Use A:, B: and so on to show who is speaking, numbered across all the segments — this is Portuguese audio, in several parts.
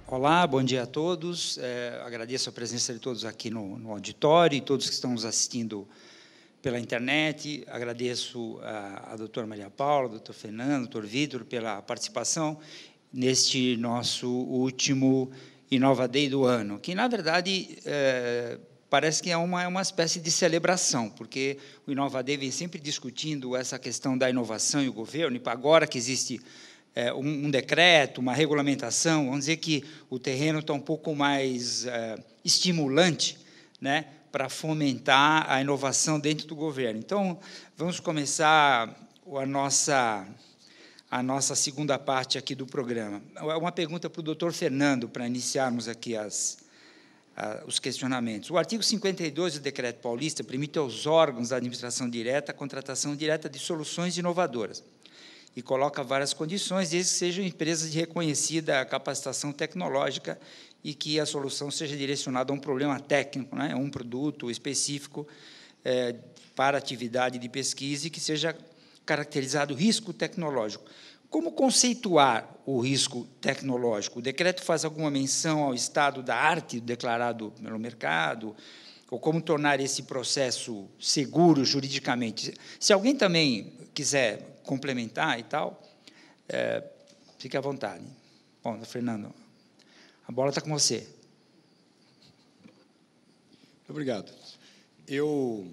A: Olá, bom dia a todos. Agradeço a presença de todos aqui no auditório e todos que estão nos assistindo pela internet. Agradeço a doutora Maria Paula, ao doutor Fernando, ao doutor Vitor pela participação neste nosso último Innova Day do ano, que, na verdade, parece que é uma espécie de celebração, porque o Innova Day vem sempre discutindo essa questão da inovação e o governo, e agora que existe um decreto, uma regulamentação, vamos dizer que o terreno está um pouco mais estimulante, né, para fomentar a inovação dentro do governo. Então, vamos começar a nossa segunda parte aqui do programa. Uma pergunta para o doutor Fernando, para iniciarmos aqui os questionamentos. O artigo 52 do Decreto Paulista permite aos órgãos da administração direta a contratação direta de soluções inovadoras e coloca várias condições, desde que sejam empresas de reconhecida capacitação tecnológica e que a solução seja direcionada a um problema técnico, né, um produto específico para atividade de pesquisa e que seja caracterizado risco tecnológico. Como conceituar o risco tecnológico? O decreto faz alguma menção ao estado da arte declarado pelo mercado? Ou como tornar esse processo seguro juridicamente? Se alguém também quiser complementar e tal, fique à vontade. Bom, Fernando, a bola está com você.
B: Obrigado. Eu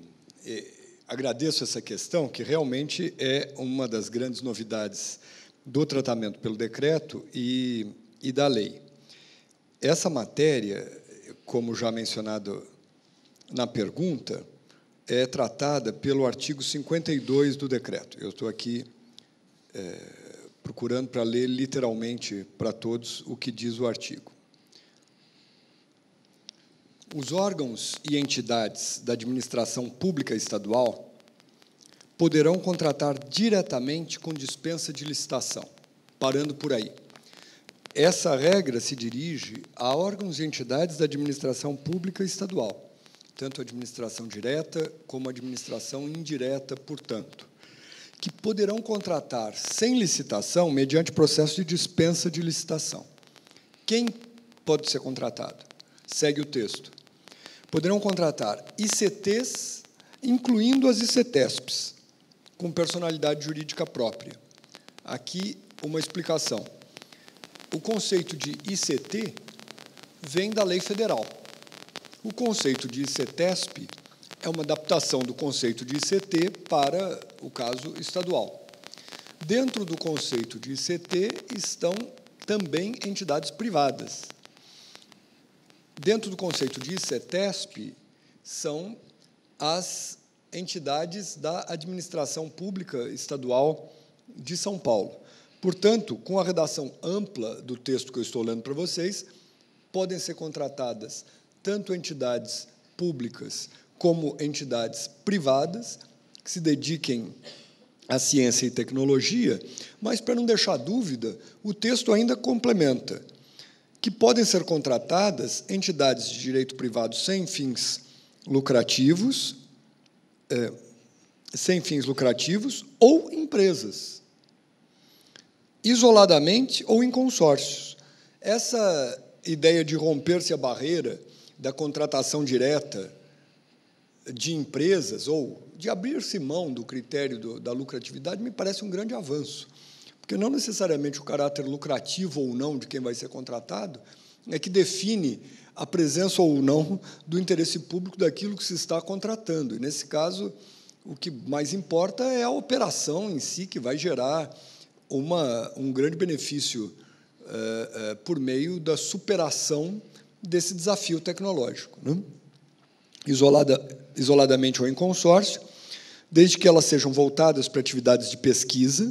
B: agradeço essa questão, que realmente é uma das grandes novidades do tratamento pelo decreto e da lei. Essa matéria, como já mencionado na pergunta, é tratada pelo artigo 52 do decreto. Eu estou aqui procurando para ler literalmente para todos o que diz o artigo. Os órgãos e entidades da administração pública estadual poderão contratar diretamente com dispensa de licitação, parando por aí. Essa regra se dirige a órgãos e entidades da administração pública estadual, tanto a administração direta como a administração indireta, portanto, que poderão contratar sem licitação mediante processo de dispensa de licitação. Quem pode ser contratado? Segue o texto. Poderão contratar ICTs, incluindo as ICTESPs, com personalidade jurídica própria. Aqui, uma explicação. O conceito de ICT vem da lei federal. O conceito de ICTESP é uma adaptação do conceito de ICT para o caso estadual. Dentro do conceito de ICT estão também entidades privadas. Dentro do conceito de ICTESP são as entidades da administração pública estadual de São Paulo. Portanto, com a redação ampla do texto que eu estou lendo para vocês, podem ser contratadas tanto entidades públicas como entidades privadas que se dediquem à ciência e tecnologia, mas, para não deixar dúvida, o texto ainda complementa que podem ser contratadas entidades de direito privado sem fins lucrativos ou empresas, isoladamente ou em consórcios. Essa ideia de romper-se a barreira da contratação direta de empresas ou de abrir-se mão do critério da lucratividade me parece um grande avanço, porque não necessariamente o caráter lucrativo ou não de quem vai ser contratado é que define a presença ou não do interesse público daquilo que se está contratando. E, nesse caso, o que mais importa é a operação em si, que vai gerar um grande benefício por meio da superação desse desafio tecnológico, né? Isoladamente ou em consórcio, desde que elas sejam voltadas para atividades de pesquisa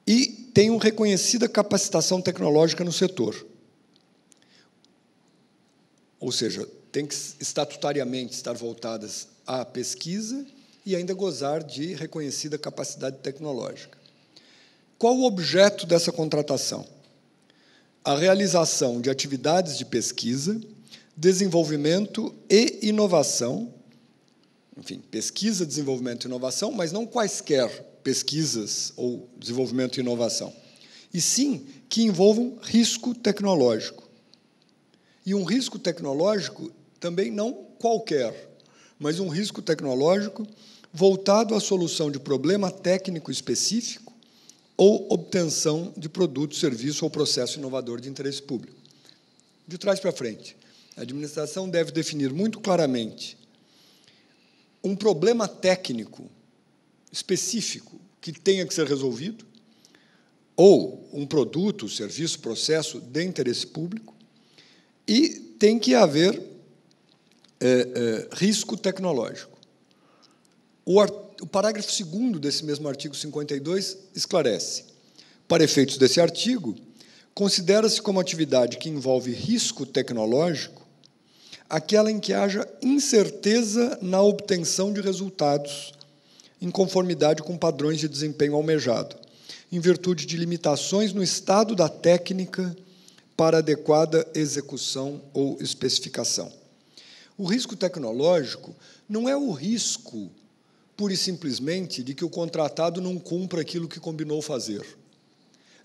B: e tenham reconhecida capacitação tecnológica no setor. Ou seja, tem que estatutariamente estar voltadas à pesquisa e ainda gozar de reconhecida capacidade tecnológica. Qual o objeto dessa contratação? A realização de atividades de pesquisa, desenvolvimento e inovação, enfim, pesquisa, desenvolvimento e inovação, mas não quaisquer pesquisas ou desenvolvimento e inovação, e sim que envolvam risco tecnológico. E um risco tecnológico também não qualquer, mas um risco tecnológico voltado à solução de problema técnico específico ou obtenção de produto, serviço ou processo inovador de interesse público. De trás para frente, a administração deve definir muito claramente um problema técnico específico que tenha que ser resolvido, ou um produto, serviço, processo de interesse público, e tem que haver risco tecnológico. O parágrafo 2º desse mesmo artigo 52 esclarece: para efeitos desse artigo, considera-se como atividade que envolve risco tecnológico aquela em que haja incerteza na obtenção de resultados em conformidade com padrões de desempenho almejado, em virtude de limitações no estado da técnica para adequada execução ou especificação. O risco tecnológico não é o risco, pura e simplesmente, de que o contratado não cumpra aquilo que combinou fazer.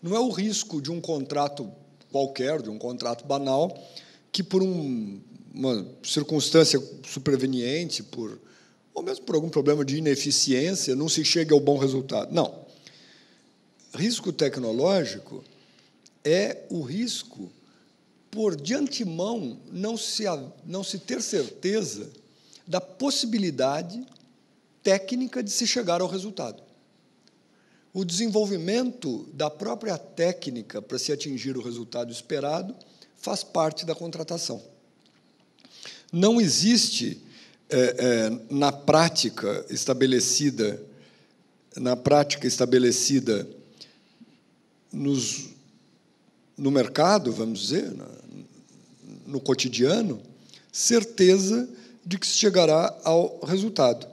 B: Não é o risco de um contrato qualquer, de um contrato banal, que, por uma circunstância superveniente, ou mesmo por algum problema de ineficiência, não se chega ao bom resultado. Não. Risco tecnológico é o risco por, de antemão, não se ter certeza da possibilidade técnica de se chegar ao resultado. O desenvolvimento da própria técnica para se atingir o resultado esperado faz parte da contratação. Não existe, na prática estabelecida no mercado, vamos dizer, no cotidiano, certeza de que se chegará ao resultado.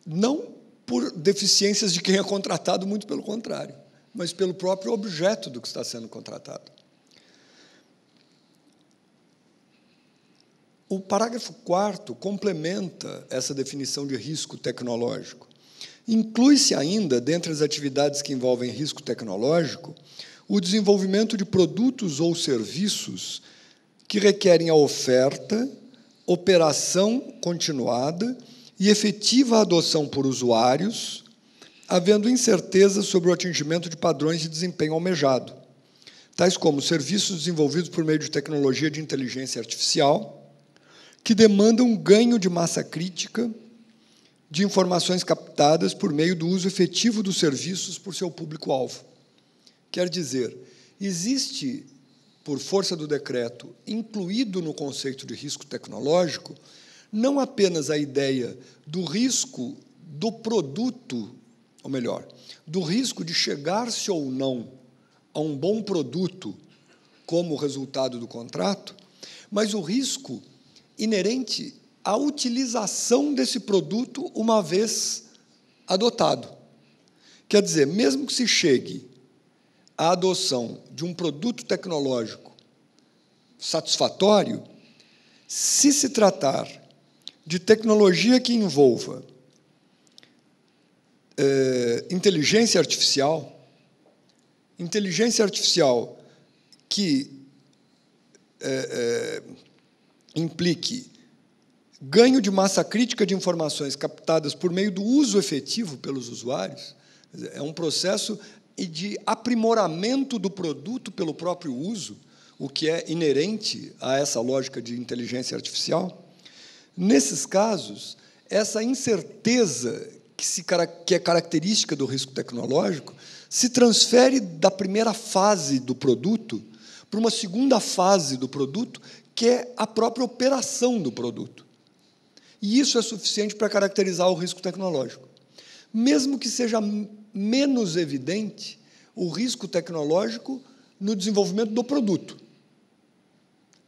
B: Não por deficiências de quem é contratado, muito pelo contrário, mas pelo próprio objeto do que está sendo contratado. O parágrafo 4º complementa essa definição de risco tecnológico. Inclui-se ainda, dentre as atividades que envolvem risco tecnológico, o desenvolvimento de produtos ou serviços que requerem a oferta, operação continuada e efetiva adoção por usuários, havendo incerteza sobre o atingimento de padrões de desempenho almejado, tais como serviços desenvolvidos por meio de tecnologia de inteligência artificial, que demandam um ganho de massa crítica de informações captadas por meio do uso efetivo dos serviços por seu público-alvo. Quer dizer, existe, por força do decreto, incluído no conceito de risco tecnológico, não apenas a ideia do risco do produto, ou melhor, do risco de chegar-se ou não a um bom produto como resultado do contrato, mas o risco inerente à utilização desse produto uma vez adotado. Quer dizer, mesmo que se chegue à adoção de um produto tecnológico satisfatório, se se tratar de tecnologia que envolva inteligência artificial que implique ganho de massa crítica de informações captadas por meio do uso efetivo pelos usuários, é um processo de aprimoramento do produto pelo próprio uso, o que é inerente a essa lógica de inteligência artificial. Nesses casos, essa incerteza que é característica do risco tecnológico se transfere da primeira fase do produto para uma segunda fase do produto, que é a própria operação do produto. E isso é suficiente para caracterizar o risco tecnológico. Mesmo que seja menos evidente o risco tecnológico no desenvolvimento do produto,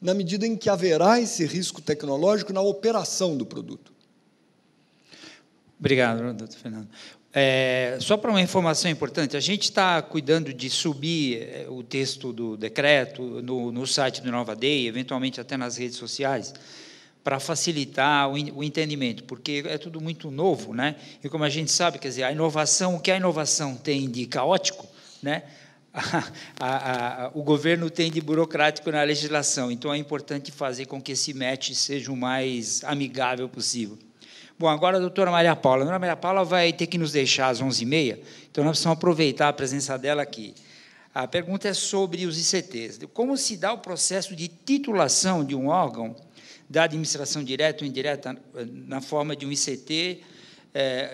B: na medida em que haverá esse risco tecnológico na operação do produto.
A: Obrigado, doutor Fernando. Só para uma informação importante, a gente está cuidando de subir o texto do decreto no site do Nova Day, eventualmente até nas redes sociais, para facilitar o entendimento, porque é tudo muito novo, né? E como a gente sabe, quer dizer, a inovação, o que a inovação tem de caótico, né? O governo tem de burocrático na legislação, então é importante fazer com que esse match seja o mais amigável possível. Bom, agora a doutora Maria Paula. A doutora Maria Paula vai ter que nos deixar às 11h30, então nós precisamos aproveitar a presença dela aqui. A pergunta é sobre os ICTs. Como se dá o processo de titulação de um órgão da administração direta ou indireta na forma de um ICT?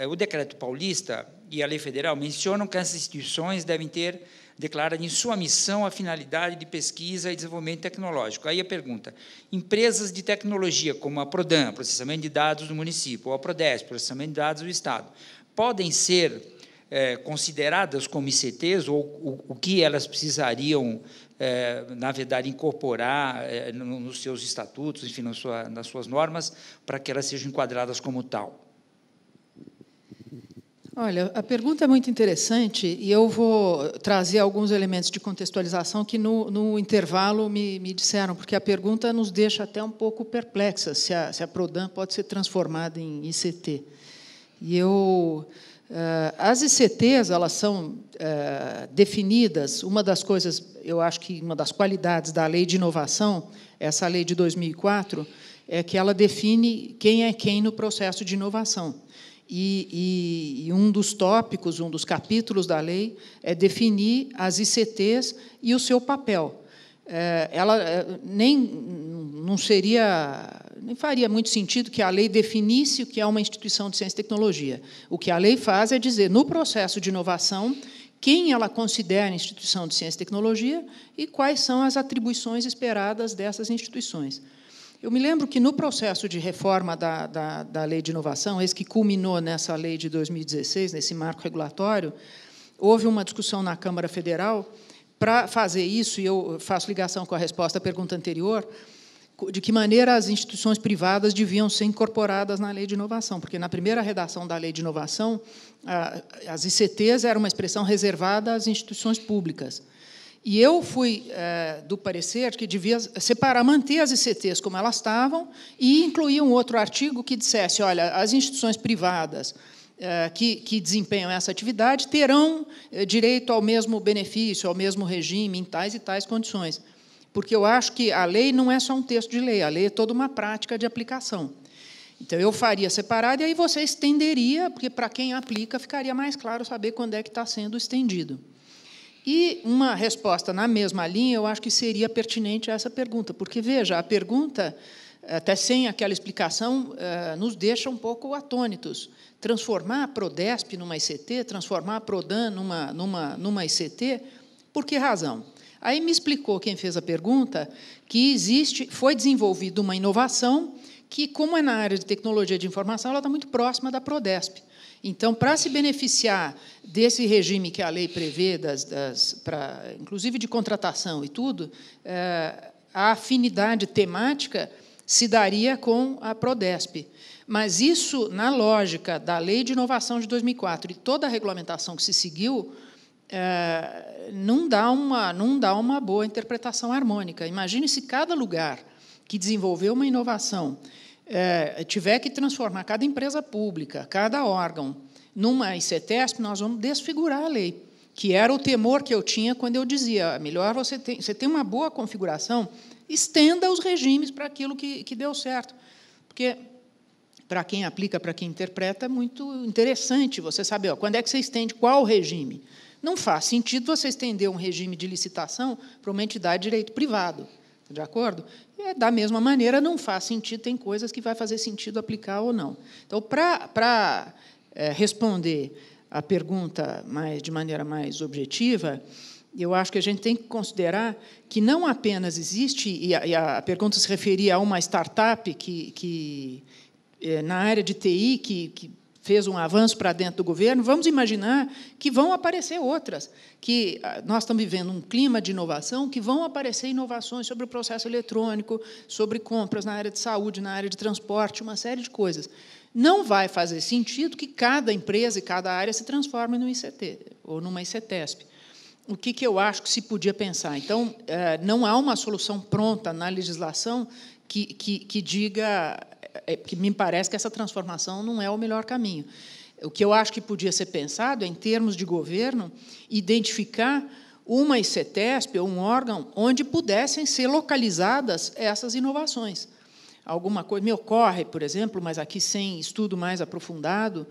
A: O decreto paulista e a lei federal mencionam que essas instituições devem ter declarado em sua missão a finalidade de pesquisa e desenvolvimento tecnológico. Aí a pergunta: empresas de tecnologia, como a Prodam, processamento de dados do município, ou a Prodesp, processamento de dados do Estado, podem ser consideradas como ICTs, ou o que elas precisariam, na verdade, incorporar nos seus estatutos, enfim, nas suas normas, para que elas sejam enquadradas como tal?
C: Olha, a pergunta é muito interessante e eu vou trazer alguns elementos de contextualização que, no intervalo, me disseram, porque a pergunta nos deixa até um pouco perplexa, se a Prodam pode ser transformada em ICT. E as ICTs, elas são definidas, uma das coisas, eu acho que uma das qualidades da Lei de Inovação, essa lei de 2004, é que ela define quem é quem no processo de inovação. E um dos tópicos, um dos capítulos da lei é definir as ICTs e o seu papel. Ela nem faria muito sentido que a lei definisse o que é uma instituição de ciência e tecnologia. O que a lei faz é dizer, no processo de inovação, quem ela considera instituição de ciência e tecnologia e quais são as atribuições esperadas dessas instituições. Eu me lembro que, no processo de reforma da Lei de Inovação, esse que culminou nessa lei de 2016, nesse marco regulatório, houve uma discussão na Câmara Federal para fazer isso, e eu faço ligação com a resposta à pergunta anterior, de que maneira as instituições privadas deviam ser incorporadas na Lei de Inovação, porque, na primeira redação da Lei de Inovação, as ICTs eram uma expressão reservada às instituições públicas. E eu fui do parecer que devia separar, manter as ICTs como elas estavam e incluir um outro artigo que dissesse, olha, as instituições privadas que desempenham essa atividade terão direito ao mesmo benefício, ao mesmo regime, em tais e tais condições. Porque eu acho que a lei não é só um texto de lei, a lei é toda uma prática de aplicação. Então, eu faria separado, e aí você estenderia, porque, para quem aplica, ficaria mais claro saber quando é que está sendo estendido. E uma resposta na mesma linha, eu acho que seria pertinente a essa pergunta, porque, veja, a pergunta, até sem aquela explicação, nos deixa um pouco atônitos. Transformar a Prodesp numa ICT, transformar a Prodam numa ICT, por que razão? Aí me explicou quem fez a pergunta que foi desenvolvida uma inovação que, como é na área de tecnologia de informação, ela está muito próxima da Prodesp. Então, para se beneficiar desse regime que a lei prevê, inclusive de contratação e tudo, a afinidade temática se daria com a Prodesp. Mas isso, na lógica da Lei de Inovação de 2004 e toda a regulamentação que se seguiu, não dá uma boa interpretação harmônica. Imagine se cada lugar que desenvolveu uma inovação tiver que transformar cada empresa pública, cada órgão, numa ICTesp, nós vamos desfigurar a lei, que era o temor que eu tinha quando eu dizia, melhor você tem uma boa configuração, estenda os regimes para aquilo que deu certo. Porque, para quem aplica, para quem interpreta, é muito interessante você saber quando é que você estende qual regime. Não faz sentido você estender um regime de licitação para uma entidade de direito privado. De acordo? Da mesma maneira, não faz sentido, tem coisas que vai fazer sentido aplicar ou não. Então, para responder a pergunta de maneira mais objetiva, eu acho que a gente tem que considerar que não apenas existe, e a pergunta se referia a uma startup que na área de TI, que fez um avanço para dentro do governo, vamos imaginar que vão aparecer outras, que nós estamos vivendo um clima de inovação, que vão aparecer inovações sobre o processo eletrônico, sobre compras na área de saúde, na área de transporte, uma série de coisas. Não vai fazer sentido que cada empresa e cada área se transforme num ICT ou numa ICTesp. O que eu acho que se podia pensar? Então, não há uma solução pronta na legislação que diga, que me parece que essa transformação não é o melhor caminho. O que eu acho que podia ser pensado é, em termos de governo, identificar uma ICETESP ou um órgão onde pudessem ser localizadas essas inovações. Alguma coisa me ocorre, por exemplo, mas aqui sem estudo mais aprofundado,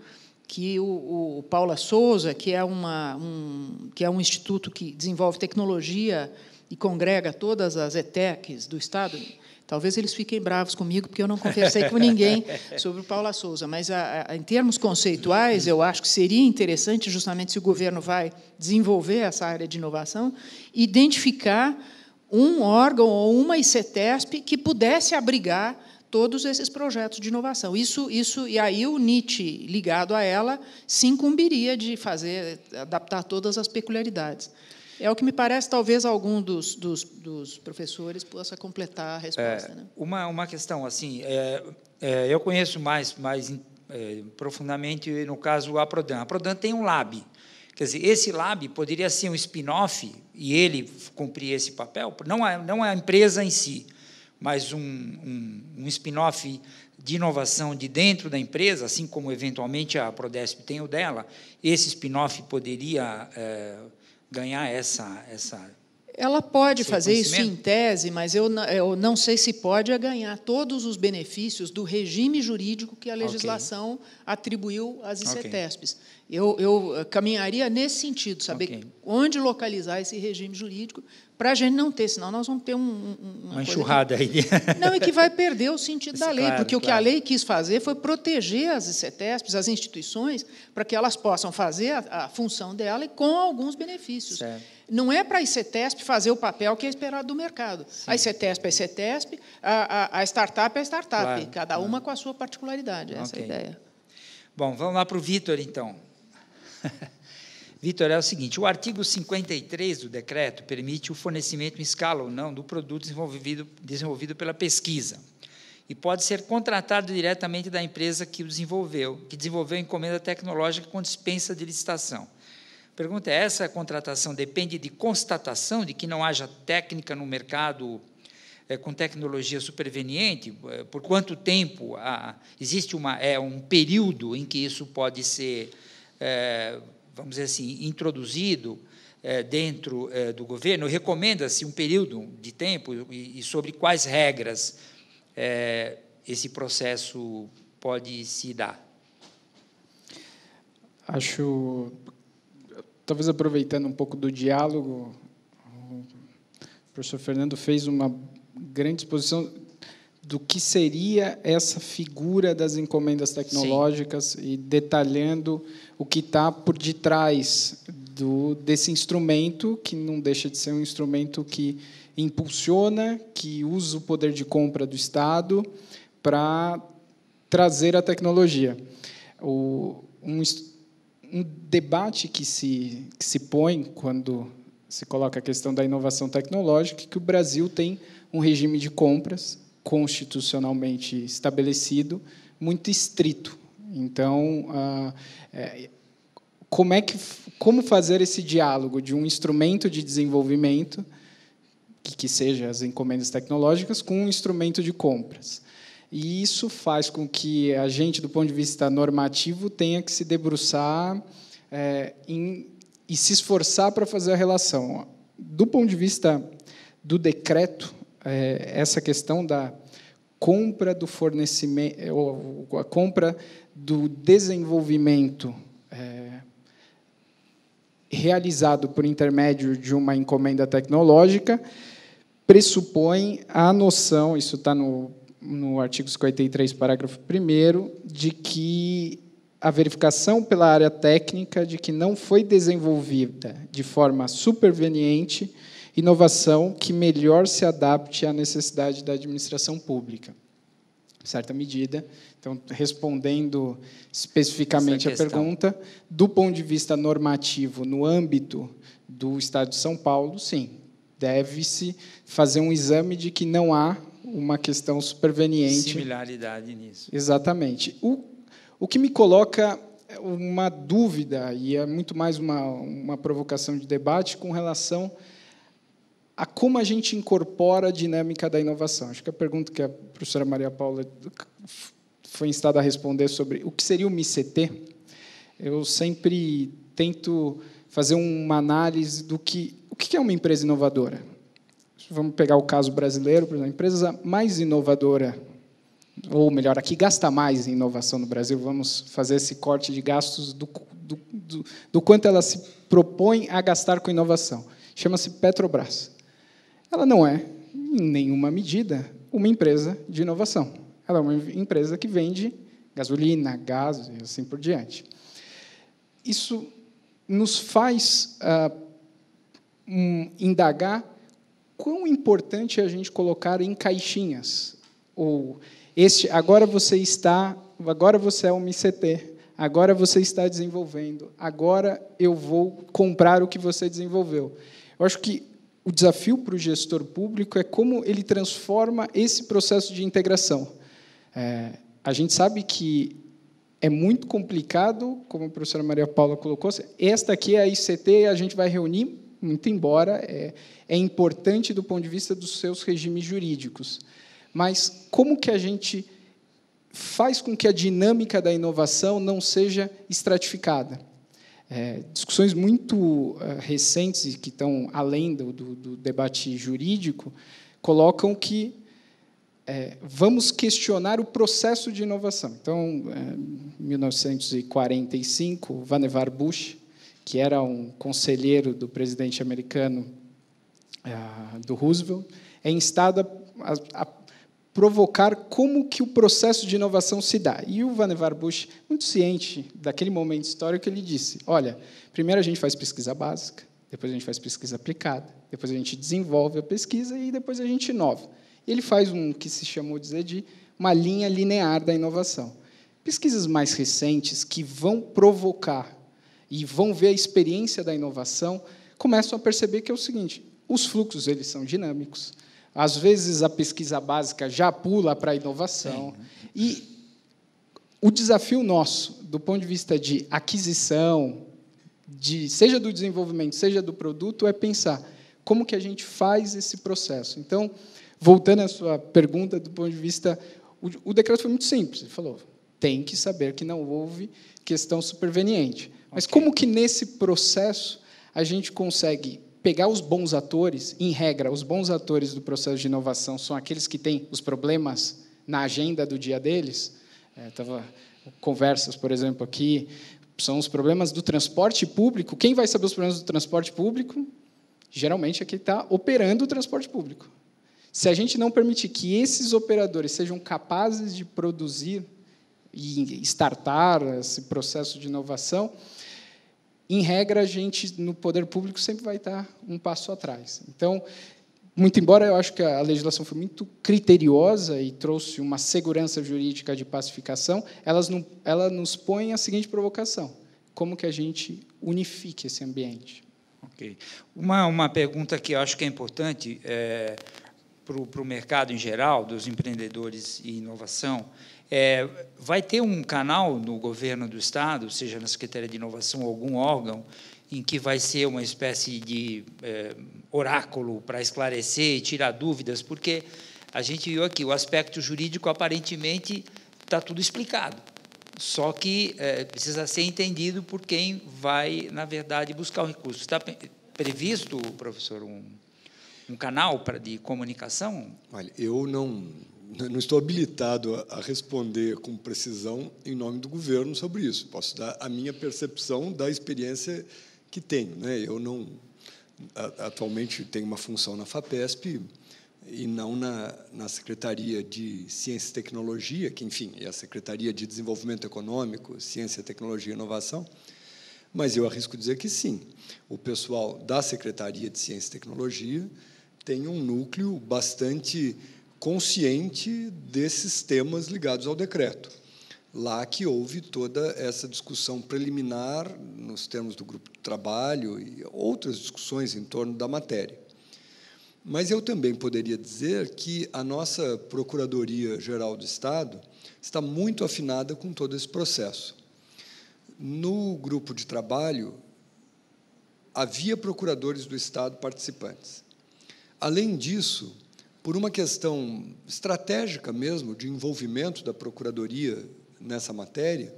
C: que o Paula Souza, que é um instituto que desenvolve tecnologia e congrega todas as ETECs do Estado. Talvez eles fiquem bravos comigo, porque eu não conversei com ninguém sobre o Paula Souza, mas, em termos conceituais, eu acho que seria interessante, justamente se o governo vai desenvolver essa área de inovação, identificar um órgão ou uma ICETESP que pudesse abrigar todos esses projetos de inovação. E aí o NIT, ligado a ela, se incumbiria de adaptar todas as peculiaridades. É o que me parece, talvez algum dos professores possa completar a resposta. Né?
A: Uma questão, assim, eu conheço mais profundamente, no caso, a Prodan. A Prodan tem um lab. Quer dizer, esse lab poderia ser um spin-off, e ele cumprir esse papel, não a empresa em si, mas um spin-off de inovação de dentro da empresa, assim como, eventualmente, a Prodesp tem o dela. Esse spin-off poderia ganhar essa
C: Ela pode fazer isso em tese, mas eu não sei se pode ganhar todos os benefícios do regime jurídico que a legislação atribuiu às ICETESPs. Eu caminharia nesse sentido, saber onde localizar esse regime jurídico, para a gente não ter, senão nós vamos ter uma
A: enxurrada aí.
C: Não, e que vai perder o sentido da lei, porque o que a lei quis fazer foi proteger as ICETESPs, as instituições, para que elas possam fazer a função dela e com alguns benefícios.
A: Certo.
C: Não é para a ICETESP fazer o papel que é esperado do mercado. Sim. A ICETESP é a ICETESP, a startup é a startup, cada uma com a sua particularidade. Essa é a ideia.
A: Bom, vamos lá para o Vitor, então. Vitor, é o seguinte: o artigo 53 do decreto permite o fornecimento em escala ou não do produto desenvolvido pela pesquisa e pode ser contratado diretamente da empresa que desenvolveu a encomenda tecnológica com dispensa de licitação. A pergunta é: essa contratação depende de constatação de que não haja técnica no mercado com tecnologia superveniente? Por quanto tempo existe um período em que isso pode ser vamos dizer assim, introduzido dentro do governo? Recomenda-se um período de tempo e sobre quais regras esse processo pode se dar?
D: Acho, talvez aproveitando um pouco do diálogo, o professor Fernando fez uma grande exposição do que seria essa figura das encomendas tecnológicas. Sim. E detalhando o que está por detrás desse instrumento, que não deixa de ser um instrumento que impulsiona, que usa o poder de compra do Estado para trazer a tecnologia. Um debate que se põe quando se coloca a questão da inovação tecnológica é que o Brasil tem um regime de compras constitucionalmente estabelecido, muito estrito. Então, como fazer esse diálogo de um instrumento de desenvolvimento, que seja as encomendas tecnológicas, com um instrumento de compras? E isso faz com que a gente, do ponto de vista normativo, tenha que se debruçar e se esforçar para fazer a relação. Do ponto de vista do decreto, essa questão da compra do fornecimento, a compra do desenvolvimento realizado por intermédio de uma encomenda tecnológica pressupõe a noção, isso está no artigo 53, parágrafo 1º, de que a verificação pela área técnica de que não foi desenvolvida de forma superveniente inovação que melhor se adapte à necessidade da administração pública. Em certa medida, então, respondendo especificamente a pergunta, do ponto de vista normativo, no âmbito do Estado de São Paulo, sim, deve-se fazer um exame de que não há uma questão superveniente.
A: Similaridade nisso.
D: Exatamente. O que me coloca uma dúvida, e é muito mais uma provocação de debate, com relação a como a gente incorpora a dinâmica da inovação. Acho que a pergunta que a professora Maria Paula foi instada a responder sobre o que seria o MICT, eu sempre tento fazer uma análise do que o que é uma empresa inovadora. Vamos pegar o caso brasileiro, por exemplo, a empresa mais inovadora, ou melhor, a que gasta mais em inovação no Brasil, vamos fazer esse corte de gastos do quanto ela se propõe a gastar com inovação. Chama-se Petrobras. Ela não é, em nenhuma medida, uma empresa de inovação. Ela é uma empresa que vende gasolina, gás e assim por diante. Isso nos faz indagar quão importante é a gente colocar em caixinhas. Ou agora você é um MICT, agora você está desenvolvendo, agora eu vou comprar o que você desenvolveu. Eu acho que o desafio para o gestor público é como ele transforma esse processo de integração. A gente sabe que é muito complicado, como a professora Maria Paula colocou, esta aqui é a ICT, a gente vai reunir, muito embora é importante do ponto de vista dos seus regimes jurídicos. Mas como que a gente faz com que a dinâmica da inovação não seja estratificada? Discussões muito recentes e que estão além do debate jurídico colocam que vamos questionar o processo de inovação. Então, em 1945, Vannevar Bush, que era um conselheiro do presidente americano, do Roosevelt, é instado a provocar como que o processo de inovação se dá. E o Vannevar Bush, muito ciente daquele momento histórico, ele disse, olha, primeiro a gente faz pesquisa básica, depois a gente faz pesquisa aplicada, depois a gente desenvolve a pesquisa e depois a gente inova. Ele faz que se chamou de uma linha linear da inovação. Pesquisas mais recentes que vão provocar e vão ver a experiência da inovação começam a perceber que é o seguinte, os fluxos eles são dinâmicos, às vezes a pesquisa básica já pula para a inovação, e o desafio nosso, do ponto de vista de aquisição, seja do desenvolvimento, seja do produto, é pensar como que a gente faz esse processo. Então, voltando à sua pergunta, do ponto de vista... O decreto foi muito simples. Ele falou, tem que saber que não houve questão superveniente. Mas como que, nesse processo, a gente consegue pegar os bons atores, em regra, os bons atores do processo de inovação são aqueles que têm os problemas na agenda do dia deles. Estava conversas, por exemplo, aqui, são os problemas do transporte público. Quem vai saber os problemas do transporte público? Geralmente é quem está operando o transporte público. Se a gente não permitir que esses operadores sejam capazes de produzir e startar esse processo de inovação, em regra, a gente, no poder público, sempre vai estar um passo atrás. Então, muito embora eu acho que a legislação foi muito criteriosa e trouxe uma segurança jurídica de pacificação, ela nos põe a seguinte provocação: como que a gente unifique esse ambiente?
A: Ok. Uma pergunta que eu acho que é importante para o mercado em geral, dos empreendedores e inovação, vai ter um canal no governo do Estado, seja na Secretaria de Inovação ou algum órgão, em que vai ser uma espécie de oráculo para esclarecer e tirar dúvidas, porque a gente viu aqui, o aspecto jurídico, aparentemente, está tudo explicado, só que precisa ser entendido por quem vai, na verdade, buscar o recurso. Está previsto, professor, um canal de comunicação?
B: Olha, eu não estou habilitado a responder com precisão em nome do governo sobre isso. Posso dar a minha percepção da experiência que tenho, né? Eu atualmente tenho uma função na FAPESP e não na Secretaria de Ciência e Tecnologia, que, enfim, é a Secretaria de Desenvolvimento Econômico, Ciência, Tecnologia e Inovação, mas eu arrisco dizer que sim. O pessoal da Secretaria de Ciência e Tecnologia tem um núcleo bastante consciente desses temas ligados ao decreto. Lá que houve toda essa discussão preliminar nos termos do grupo de trabalho e outras discussões em torno da matéria. Mas eu também poderia dizer que a nossa Procuradoria-Geral do Estado está muito afinada com todo esse processo. No grupo de trabalho, havia procuradores do Estado participantes. Além disso, por uma questão estratégica mesmo, de envolvimento da Procuradoria nessa matéria,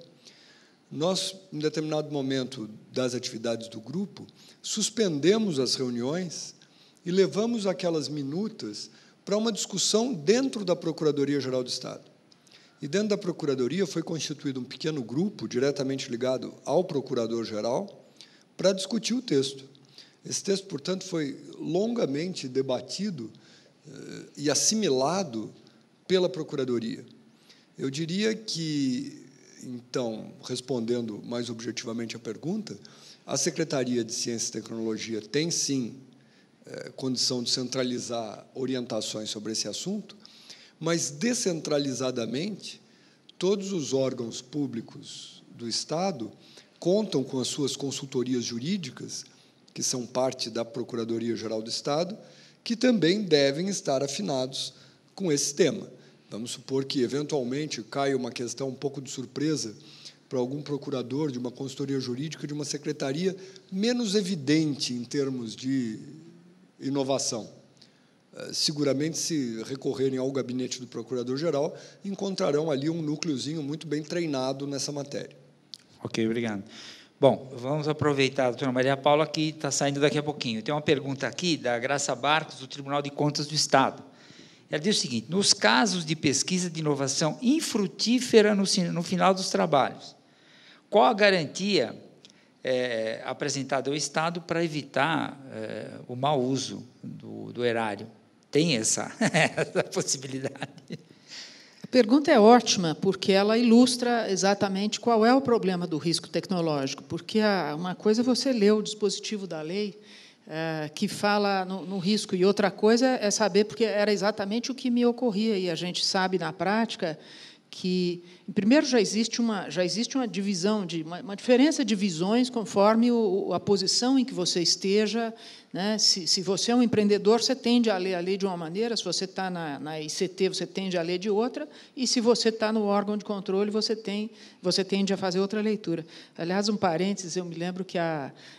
B: nós, em determinado momento das atividades do grupo, suspendemos as reuniões e levamos aquelas minutas para uma discussão dentro da Procuradoria-Geral do Estado. E dentro da Procuradoria foi constituído um pequeno grupo, diretamente ligado ao Procurador-Geral, para discutir o texto. Esse texto, portanto, foi longamente debatido e assimilado pela Procuradoria. Eu diria que, então, respondendo mais objetivamente a pergunta, a Secretaria de Ciência e Tecnologia tem, sim, condição de centralizar orientações sobre esse assunto, mas, descentralizadamente, todos os órgãos públicos do Estado contam com as suas consultorias jurídicas, que são parte da Procuradoria-Geral do Estado, que também devem estar afinados com esse tema. Vamos supor que, eventualmente, caia uma questão um pouco de surpresa para algum procurador de uma consultoria jurídica de uma secretaria menos evidente em termos de inovação. Seguramente, se recorrerem ao gabinete do Procurador-Geral, encontrarão ali um núcleozinho muito bem treinado nessa matéria.
A: Ok, obrigado. Bom, vamos aproveitar a doutora Maria Paula, que está saindo daqui a pouquinho. Tem uma pergunta aqui da Graça Barcos, do Tribunal de Contas do Estado. Ela diz o seguinte: nos casos de pesquisa de inovação infrutífera no final dos trabalhos, qual a garantia apresentada ao Estado para evitar o mau uso do erário? Tem essa possibilidade?
C: A pergunta é ótima, porque ela ilustra exatamente qual é o problema do risco tecnológico, porque uma coisa é você ler o dispositivo da lei que fala no risco, e outra coisa é saber, porque era exatamente o que me ocorria, e a gente sabe na prática que, primeiro, já existe uma divisão, uma diferença de visões conforme a posição em que você esteja, né? Se você é um empreendedor, você tende a ler a lei de uma maneira, se você está na ICT, você tende a ler de outra, e se você está no órgão de controle, você tende a fazer outra leitura. Aliás, um parênteses, eu me lembro que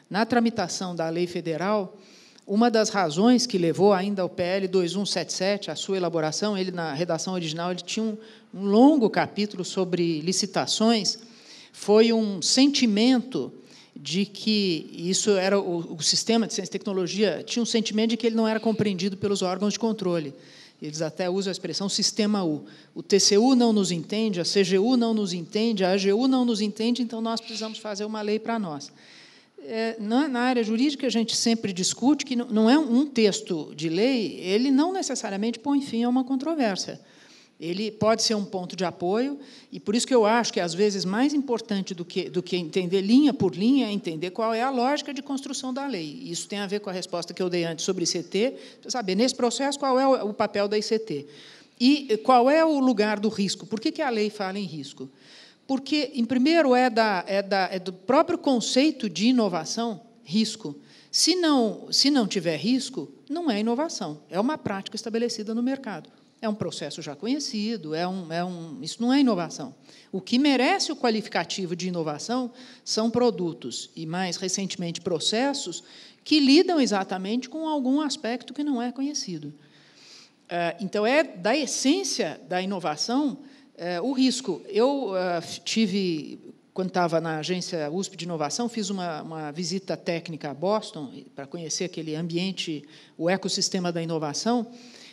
C: na tramitação da lei federal, uma das razões que levou ainda ao PL 2177, a sua elaboração, ele, na redação original, ele tinha um longo capítulo sobre licitações, foi um sentimento de que isso era o sistema de ciência e tecnologia, tinha um sentimento de que ele não era compreendido pelos órgãos de controle. Eles até usam a expressão sistema U. O TCU não nos entende, a CGU não nos entende, a AGU não nos entende, então nós precisamos fazer uma lei para nós. Na área jurídica, a gente sempre discute que não é um texto de lei, ele não necessariamente põe fim a uma controvérsia. Ele pode ser um ponto de apoio, e por isso que eu acho que, às vezes, mais importante do que entender linha por linha, é entender qual é a lógica de construção da lei. Isso tem a ver com a resposta que eu dei antes sobre ICT, para saber, nesse processo, qual é o papel da ICT. E qual é o lugar do risco. Por que a lei fala em risco? Porque, em primeiro, é do próprio conceito de inovação, risco. Se não tiver risco, não é inovação, é uma prática estabelecida no mercado. É um processo já conhecido, isso não é inovação. O que merece o qualificativo de inovação são produtos, e, mais recentemente, processos, que lidam exatamente com algum aspecto que não é conhecido. Então, é da essência da inovação o risco. Eu quando estava na agência USP de inovação, fiz uma visita técnica a Boston para conhecer aquele ambiente, o ecossistema da inovação,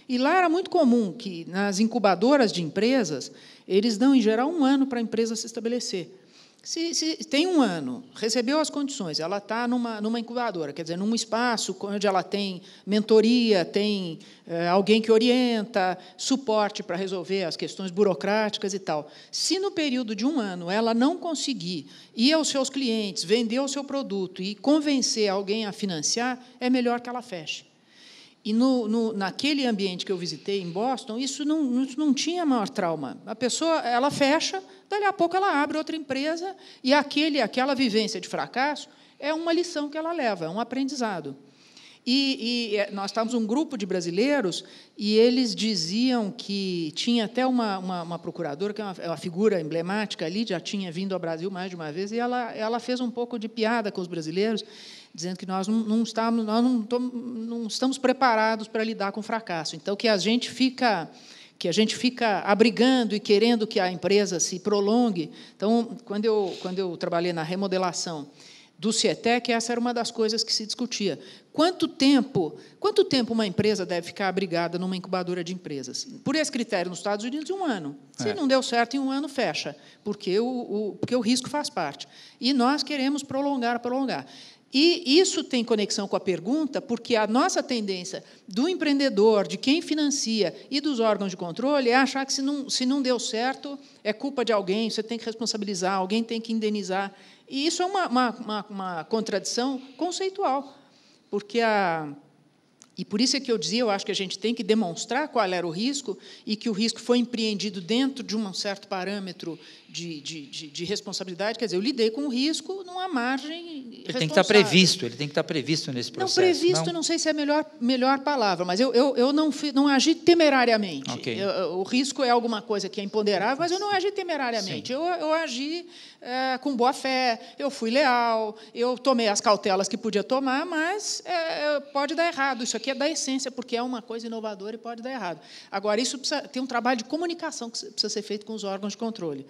C: e lá era muito comum que, nas incubadoras de empresas, eles dão, em geral, 1 ano para a empresa se estabelecer. Se tem 1 ano, recebeu as condições, ela está numa incubadora, quer dizer, num espaço onde ela tem mentoria, tem alguém que orienta, suporte para resolver as questões burocráticas e tal. Se, no período de 1 ano, ela não conseguir ir aos seus clientes, vender o seu produto e convencer alguém a financiar, é melhor que ela feche. E naquele ambiente que eu visitei, em Boston, isso não tinha maior trauma. A pessoa ela fecha, dali a pouco ela abre outra empresa, e aquela vivência de fracasso é uma lição que ela leva, é um aprendizado. E nós estávamos um grupo de brasileiros, e eles diziam que tinha até uma procuradora, que é uma figura emblemática ali, já tinha vindo ao Brasil mais de uma vez, e ela fez um pouco de piada com os brasileiros. dizendo que nós não estamos preparados para lidar com o fracasso. Então, que a gente fica abrigando e querendo que a empresa se prolongue. Então, quando eu trabalhei na remodelação do CIETEC, essa era uma das coisas que se discutia. Quanto tempo uma empresa deve ficar abrigada numa incubadora de empresas? Por esse critério, nos Estados Unidos, 1 ano. Se não deu certo em 1 ano, fecha, porque o risco faz parte. E nós queremos prolongar. E isso tem conexão com a pergunta, porque a nossa tendência do empreendedor, de quem financia e dos órgãos de controle é achar que, se não deu certo, é culpa de alguém, você tem que responsabilizar, alguém tem que indenizar. E isso é uma contradição conceitual, porque e por isso é que eu dizia, eu acho que a gente tem que demonstrar qual era o risco e que o risco foi empreendido dentro de um certo parâmetro de responsabilidade. Quer dizer, eu lidei com o risco numa margem responsável.
A: Ele tem que estar previsto nesse processo.
C: Não, previsto, não sei se é a melhor palavra, mas eu não agi temerariamente.
A: Okay.
C: O risco é alguma coisa que é imponderável, mas eu não agi temerariamente. Eu agi com boa fé, eu fui leal, eu tomei as cautelas que podia tomar, mas pode dar errado. Isso aqui é da essência, porque é uma coisa inovadora e pode dar errado. Agora, isso tem um trabalho de comunicação que precisa ser feito com os órgãos de controle.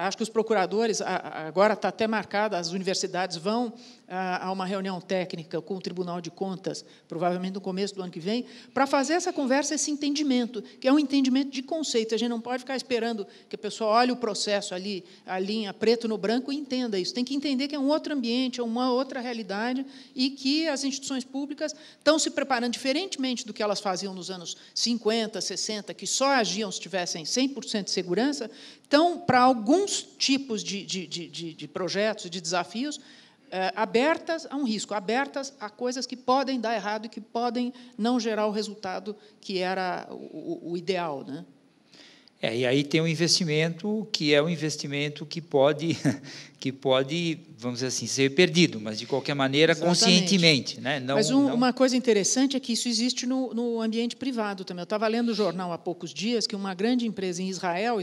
C: Acho que os procuradores, agora está até marcado, as universidades vão a uma reunião técnica com o Tribunal de Contas, provavelmente no começo do ano que vem, para fazer essa conversa, esse entendimento, que é um entendimento de conceito. A gente não pode ficar esperando que a pessoa olhe o processo ali, a linha preto no branco, e entenda isso. Tem que entender que é um outro ambiente, é uma outra realidade, e que as instituições públicas estão se preparando, diferentemente do que elas faziam nos anos 50, 60, que só agiam se tivessem 100% de segurança. Então, para alguns tipos de projetos, de desafios, abertas a um risco, abertas a coisas que podem dar errado e que podem não gerar o resultado que era o ideal, né?
A: E aí tem um investimento que é um investimento que pode, vamos dizer assim, ser perdido, mas, de qualquer maneira, exatamente, conscientemente. Né?
C: Mas uma coisa interessante é que isso existe no ambiente privado também. Eu estava lendo o jornal há poucos dias que uma grande empresa em Israel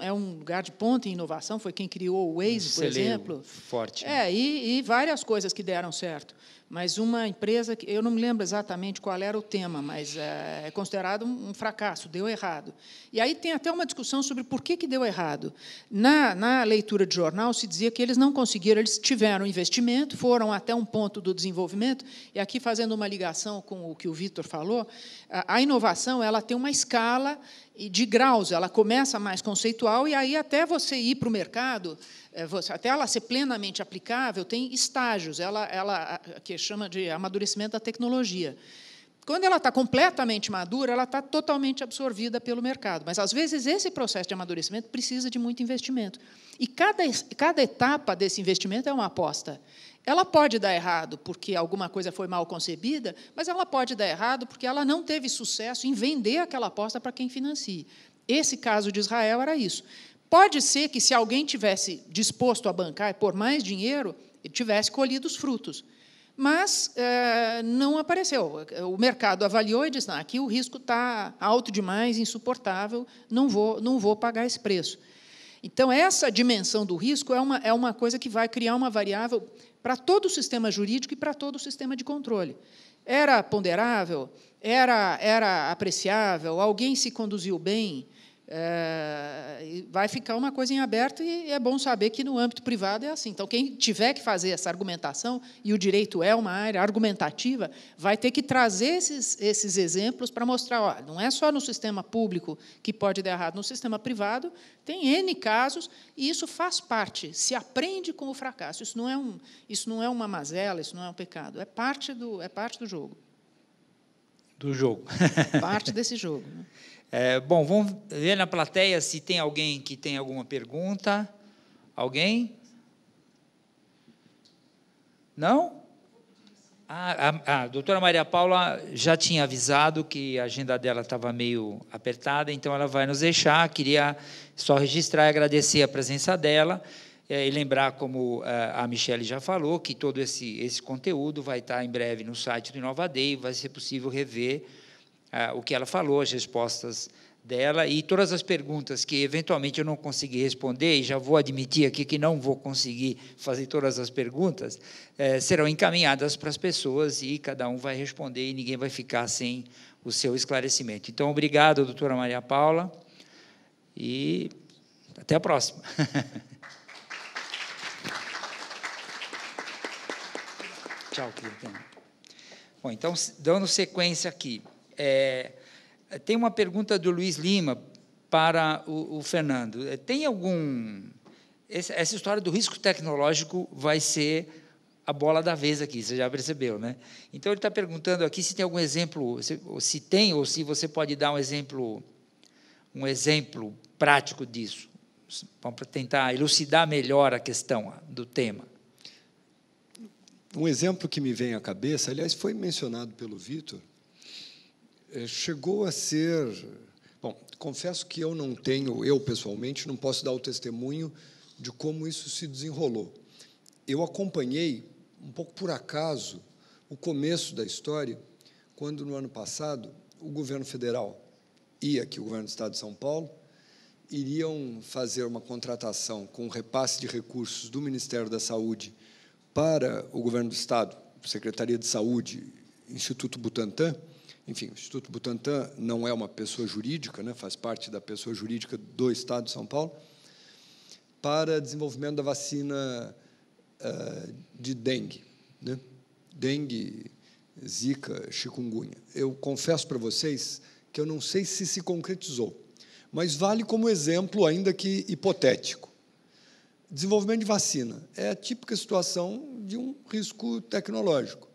C: é um lugar de ponta em inovação, foi quem criou o Waze, por exemplo.
A: Forte.
C: E várias coisas que deram certo. Mas uma empresa, eu não me lembro exatamente qual era o tema, mas é considerado um fracasso, deu errado. E aí tem até uma discussão sobre por que deu errado. Na leitura de jornal, se dizia que eles não conseguiram, eles tiveram investimento, foram até um ponto do desenvolvimento, e aqui, fazendo uma ligação com o que o Vitor falou, a inovação ela tem uma escala de graus, ela começa mais conceitual, e aí, até você ir para o mercado, até ela ser plenamente aplicável, tem estágios, ela que chama de amadurecimento da tecnologia. Quando ela está completamente madura, ela está totalmente absorvida pelo mercado. Mas, às vezes, esse processo de amadurecimento precisa de muito investimento. E cada etapa desse investimento é uma aposta. Ela pode dar errado porque alguma coisa foi mal concebida, mas ela pode dar errado porque ela não teve sucesso em vender aquela aposta para quem financie. Esse caso de Israel era isso. Pode ser que, se alguém tivesse disposto a bancar e pôr mais dinheiro, ele tivesse colhido os frutos. Mas não apareceu. O mercado avaliou e disse: não, aqui o risco está alto demais, insuportável, não vou pagar esse preço. Então, essa dimensão do risco é uma coisa que vai criar uma variável para todo o sistema jurídico e para todo o sistema de controle. Era ponderável? Era apreciável? Alguém se conduziu bem? Vai ficar uma coisa em aberto, e é bom saber que no âmbito privado é assim. Então, quem tiver que fazer essa argumentação, e o direito é uma área argumentativa, vai ter que trazer esses exemplos para mostrar, ó, não é só no sistema público que pode dar errado, no sistema privado tem N casos, e isso faz parte, se aprende com o fracasso. Isso não é uma mazela, isso não é um pecado, é parte do jogo.
A: Do jogo.
C: Parte desse jogo, né?
A: Bom, vamos ver na plateia se tem alguém que tem alguma pergunta. Alguém? Não? A doutora Maria Paula já tinha avisado que a agenda dela estava meio apertada, então ela vai nos deixar. Queria só registrar e agradecer a presença dela, e lembrar, como a Michele já falou, que todo esse conteúdo vai estar em breve no site do InovaDay, vai ser possível rever o que ela falou, as respostas dela, e todas as perguntas que, eventualmente, eu não consegui responder, e já vou admitir aqui que não vou conseguir fazer todas as perguntas, serão encaminhadas para as pessoas, e cada um vai responder, e ninguém vai ficar sem o seu esclarecimento. Então, obrigado, doutora Maria Paula, e até a próxima. Tchau, querida. Bom, então, dando sequência aqui, tem uma pergunta do Luiz Lima para o Fernando. Tem algum... Essa história do risco tecnológico vai ser a bola da vez aqui, você já percebeu, né? Então, ele está perguntando aqui se tem algum exemplo, se tem, ou se você pode dar um exemplo prático disso, para tentar elucidar melhor a questão do tema.
B: Um exemplo que me vem à cabeça, aliás, foi mencionado pelo Vitor, chegou a ser... Bom, confesso que eu pessoalmente, não posso dar o testemunho de como isso se desenrolou. Eu acompanhei, um pouco por acaso, o começo da história, quando, no ano passado, o governo federal e aqui o governo do Estado de São Paulo iriam fazer uma contratação com repasse de recursos do Ministério da Saúde para o governo do Estado, Secretaria de Saúde, Instituto Butantan. Enfim, o Instituto Butantan não é uma pessoa jurídica, né, faz parte da pessoa jurídica do Estado de São Paulo, para desenvolvimento da vacina de dengue, né? Dengue, zika, chikungunya. Eu confesso para vocês que eu não sei se concretizou, mas vale como exemplo, ainda que hipotético. Desenvolvimento de vacina é a típica situação de um risco tecnológico.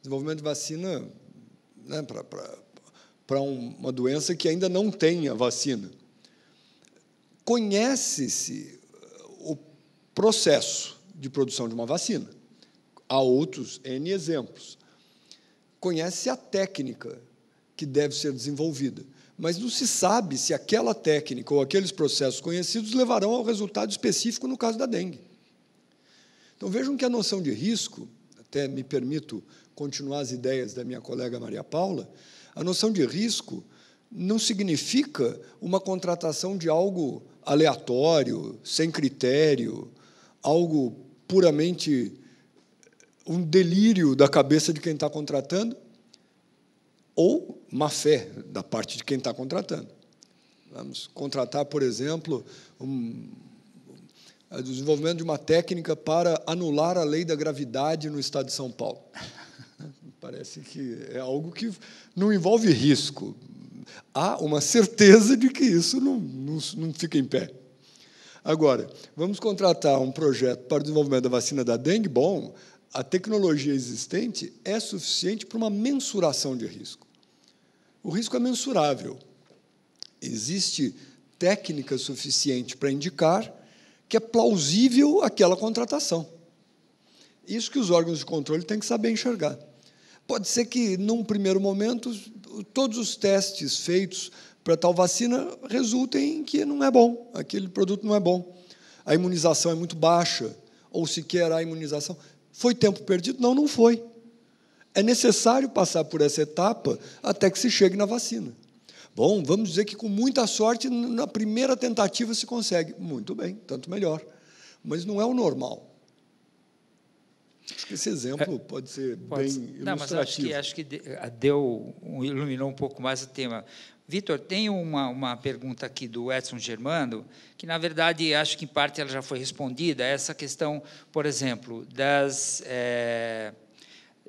B: Desenvolvimento de vacina, né, para uma doença que ainda não tem a vacina. Conhece-se o processo de produção de uma vacina. Há outros N exemplos. Conhece-se a técnica que deve ser desenvolvida, mas não se sabe se aquela técnica ou aqueles processos conhecidos levarão ao resultado específico no caso da dengue. Então, vejam que a noção de risco, até me permito continuar as ideias da minha colega Maria Paula, a noção de risco não significa uma contratação de algo aleatório, sem critério, algo puramente um delírio da cabeça de quem está contratando, ou má fé da parte de quem está contratando. Vamos contratar, por exemplo, o desenvolvimento de uma técnica para anular a lei da gravidade no Estado de São Paulo. Parece que é algo que não envolve risco. Há uma certeza de que isso não fica em pé. Agora, vamos contratar um projeto para o desenvolvimento da vacina da dengue? Bom, a tecnologia existente é suficiente para uma mensuração de risco. O risco é mensurável. Existe técnica suficiente para indicar que é plausível aquela contratação. Isso que os órgãos de controle têm que saber enxergar. Pode ser que, num primeiro momento, todos os testes feitos para tal vacina resultem em que não é bom, aquele produto não é bom. A imunização é muito baixa, ou sequer a imunização. Foi tempo perdido? Não, não foi. É necessário passar por essa etapa até que se chegue na vacina. Bom, vamos dizer que, com muita sorte, na primeira tentativa se consegue. Muito bem, tanto melhor. Mas não é o normal. Acho que esse exemplo pode ser bem ilustrativo.
A: Não, mas acho que iluminou um pouco mais o tema. Vitor, tem uma pergunta aqui do Edson Germano, que, na verdade, acho que, em parte, ela já foi respondida. Essa questão, por exemplo,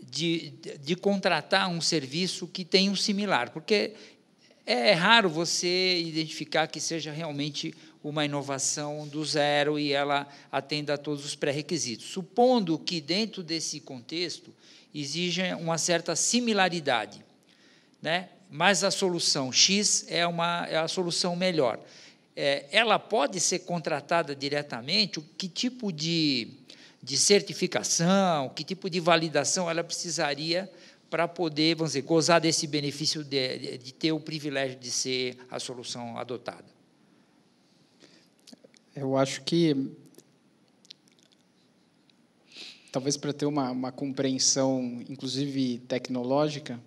A: de contratar um serviço que tem um similar, porque é raro você identificar que seja realmente uma inovação do zero e ela atenda a todos os pré-requisitos. Supondo que, dentro desse contexto, exija uma certa similaridade, né? Mas a solução X é a solução melhor. Ela pode ser contratada diretamente? Que tipo de certificação, que tipo de validação ela precisaria para poder, vamos dizer, gozar desse benefício de ter o privilégio de ser a solução adotada?
D: Eu acho que, talvez para ter uma compreensão, inclusive tecnológica,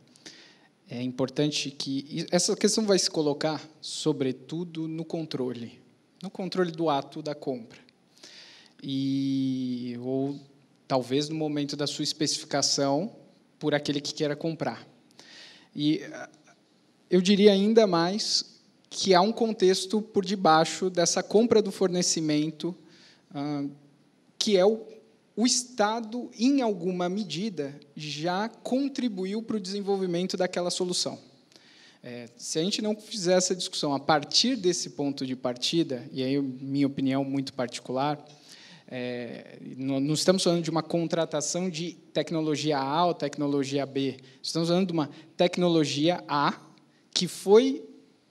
D: é importante que essa questão vai se colocar, sobretudo, no controle do ato da compra. Ou talvez no momento da sua especificação por aquele que queira comprar. E eu diria ainda mais que há um contexto por debaixo dessa compra do fornecimento, que é o Estado, em alguma medida, já contribuiu para o desenvolvimento daquela solução. Se a gente não fizer essa discussão a partir desse ponto de partida, e aí, minha opinião muito particular, não estamos falando de uma contratação de tecnologia A ou tecnologia B, estamos falando de uma tecnologia A que foi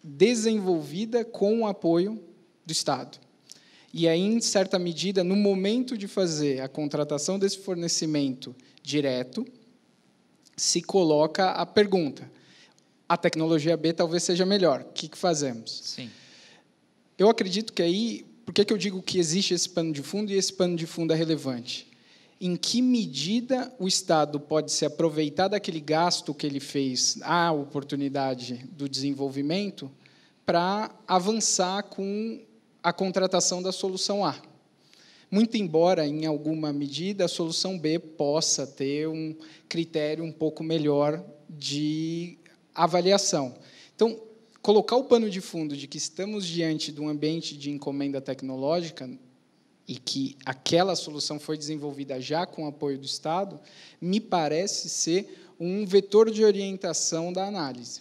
D: desenvolvida com o apoio do Estado. E aí, em certa medida, no momento de fazer a contratação desse fornecimento direto, se coloca a pergunta: a tecnologia B talvez seja melhor, o que fazemos?
A: Sim.
D: Eu acredito que aí, por que eu digo que existe esse pano de fundo e esse pano de fundo é relevante? Em que medida o Estado pode se aproveitar daquele gasto que ele fez, a oportunidade do desenvolvimento, para avançar com a contratação da solução A? Muito embora, em alguma medida, a solução B possa ter um critério um pouco melhor de avaliação. Então, colocar o pano de fundo de que estamos diante de um ambiente de encomenda tecnológica e que aquela solução foi desenvolvida já com o apoio do Estado, me parece ser um vetor de orientação da análise.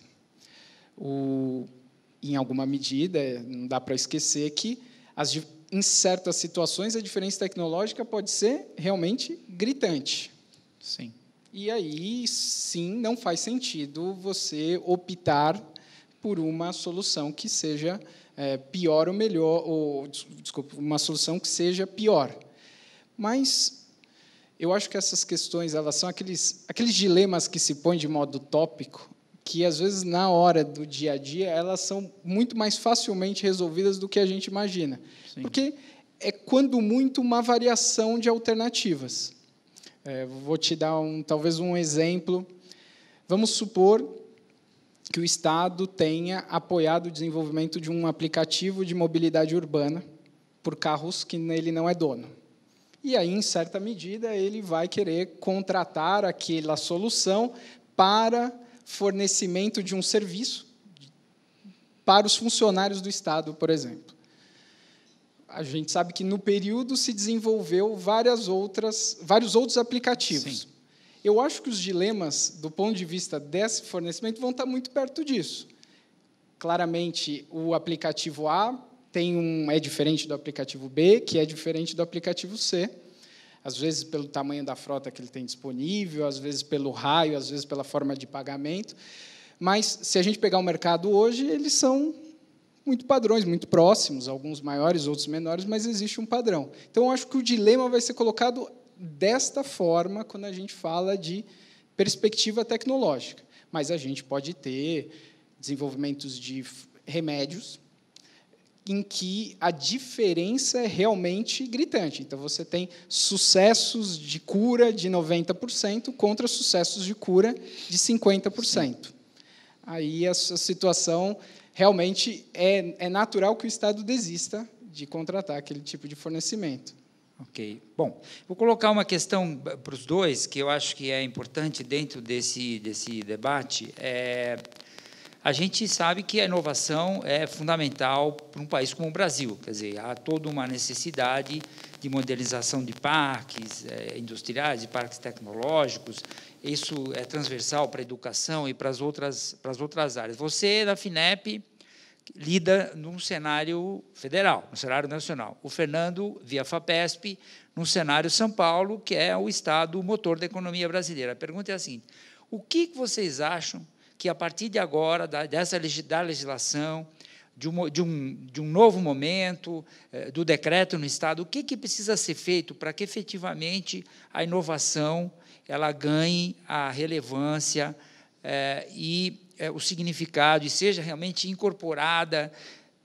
D: Em alguma medida, não dá para esquecer que, em certas situações, a diferença tecnológica pode ser realmente gritante.
A: Sim.
D: E aí, sim, não faz sentido você optar por uma solução que seja pior ou melhor, desculpa, uma solução que seja pior. Mas eu acho que essas questões, elas são aqueles dilemas que se põem de modo tópico, que, às vezes, na hora do dia a dia, elas são muito mais facilmente resolvidas do que a gente imagina. Sim. Porque é, quando muito, uma variação de alternativas. Vou te dar talvez um exemplo. Vamos supor que o Estado tenha apoiado o desenvolvimento de um aplicativo de mobilidade urbana por carros que ele não é dono. E aí, em certa medida, ele vai querer contratar aquela solução para fornecimento de um serviço para os funcionários do Estado, por exemplo. A gente sabe que, no período, se desenvolveu vários outros aplicativos. Sim. Eu acho que os dilemas, do ponto de vista desse fornecimento, vão estar muito perto disso. Claramente, o aplicativo A é diferente do aplicativo B, que é diferente do aplicativo C, às vezes pelo tamanho da frota que ele tem disponível, às vezes pelo raio, às vezes pela forma de pagamento. Mas, se a gente pegar o mercado hoje, eles são muito padrões, muito próximos, alguns maiores, outros menores, mas existe um padrão. Então, eu acho que o dilema vai ser colocado desta forma quando a gente fala de perspectiva tecnológica. Mas a gente pode ter desenvolvimentos de remédios em que a diferença é realmente gritante. Então, você tem sucessos de cura de 90% contra sucessos de cura de 50%. Sim. Aí, essa situação, realmente, é natural que o Estado desista de contratar aquele tipo de fornecimento.
A: Ok. Bom, vou colocar uma questão para os dois, que eu acho que é importante dentro desse debate. A gente sabe que a inovação é fundamental para um país como o Brasil. Quer dizer, há toda uma necessidade de modernização de parques industriais, de parques tecnológicos. Isso é transversal para a educação e para as outras áreas. Você, na FINEP, lida num cenário federal, no cenário nacional. O Fernando, via FAPESP, num cenário São Paulo, que é o estado motor da economia brasileira. A pergunta é a seguinte: o que vocês acham que, a partir de agora, da legislação, de um novo momento, do decreto no Estado, o que precisa ser feito para que, efetivamente, a inovação ela ganhe a relevância e o significado, e seja realmente incorporada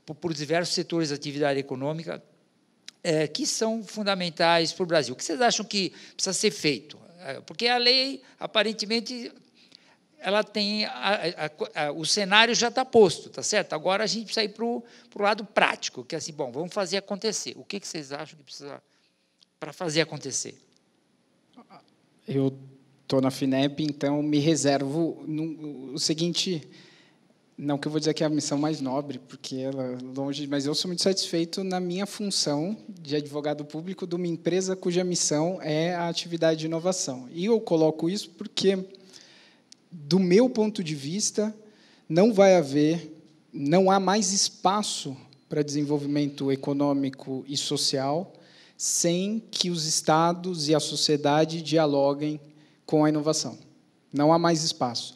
A: por diversos setores da atividade econômica que são fundamentais para o Brasil? O que vocês acham que precisa ser feito? Porque a lei, aparentemente, ela tem o cenário já está posto, tá certo? Agora a gente precisa ir para o lado prático, que é assim, bom, vamos fazer acontecer. O que vocês acham que precisa para fazer acontecer?
D: Eu estou na FINEP, então me reservo o seguinte, não que eu vou dizer que é a missão mais nobre, porque ela é longe, mas eu sou muito satisfeito na minha função de advogado público de uma empresa cuja missão é a atividade de inovação. E eu coloco isso porque, do meu ponto de vista, não há mais espaço para desenvolvimento econômico e social sem que os estados e a sociedade dialoguem com a inovação. Não há mais espaço.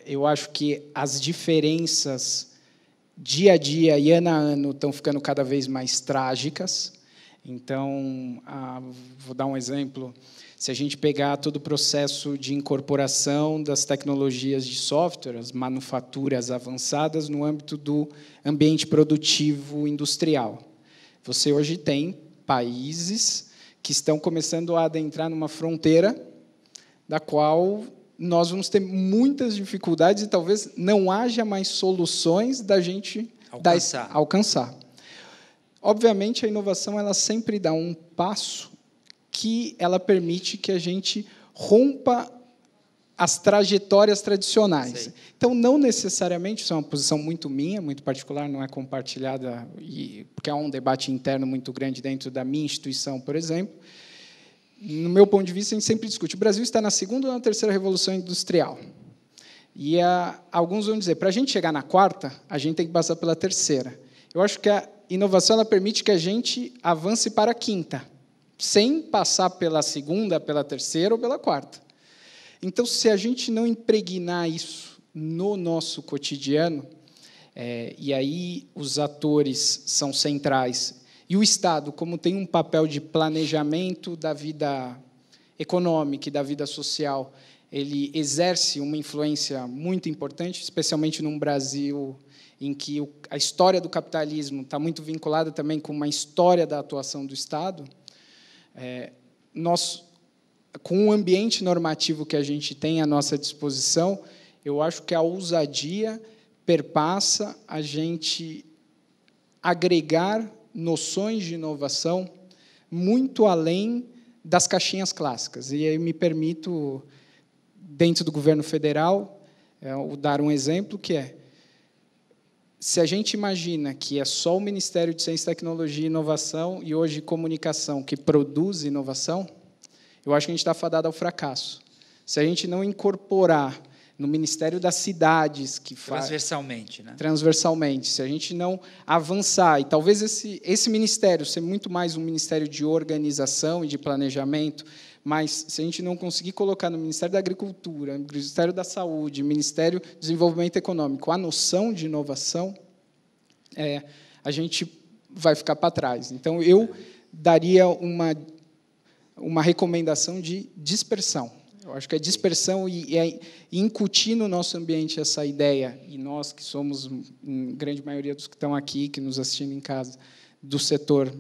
D: Eu acho que as diferenças dia a dia e ano a ano estão ficando cada vez mais trágicas. Então, vou dar um exemplo. Se a gente pegar todo o processo de incorporação das tecnologias de software, as manufaturas avançadas no âmbito do ambiente produtivo industrial, você hoje tem países que estão começando a adentrar numa fronteira da qual nós vamos ter muitas dificuldades e talvez não haja mais soluções da gente alcançar. Obviamente, a inovação ela sempre dá um passo que ela permite que a gente rompa as trajetórias tradicionais. Sei. Então, não necessariamente, isso é uma posição muito minha, muito particular, não é compartilhada, porque há um debate interno muito grande dentro da minha instituição, por exemplo. No meu ponto de vista, a gente sempre discute. O Brasil está na segunda ou na terceira revolução industrial. E alguns vão dizer, para a gente chegar na quarta, a gente tem que passar pela terceira. Eu acho que a inovação ela permite que a gente avance para a quinta, sem passar pela segunda, pela terceira ou pela quarta. Então, se a gente não impregnar isso no nosso cotidiano, e aí os atores são centrais, e o Estado, como tem um papel de planejamento da vida econômica e da vida social, ele exerce uma influência muito importante, especialmente num Brasil em que a história do capitalismo está muito vinculada também com uma história da atuação do Estado. Nós, com o ambiente normativo que a gente tem à nossa disposição, eu acho que a ousadia perpassa a gente agregar noções de inovação muito além das caixinhas clássicas. E aí me permito, dentro do governo federal, dar um exemplo, que se a gente imagina que é só o Ministério de Ciência, Tecnologia e Inovação, e hoje comunicação, que produz inovação, eu acho que a gente está fadado ao fracasso. Se a gente não incorporar no Ministério das Cidades, que faz
A: transversalmente, né?
D: Transversalmente, se a gente não avançar, e talvez esse ministério ser muito mais um ministério de organização e de planejamento, mas se a gente não conseguir colocar no Ministério da Agricultura, Ministério da Saúde, Ministério do Desenvolvimento Econômico, a noção de inovação, a gente vai ficar para trás. Então, eu daria uma recomendação de dispersão. Eu acho que a dispersão e incutir no nosso ambiente essa ideia, e nós que somos, em grande maioria dos que estão aqui, que nos assistindo em casa, do setor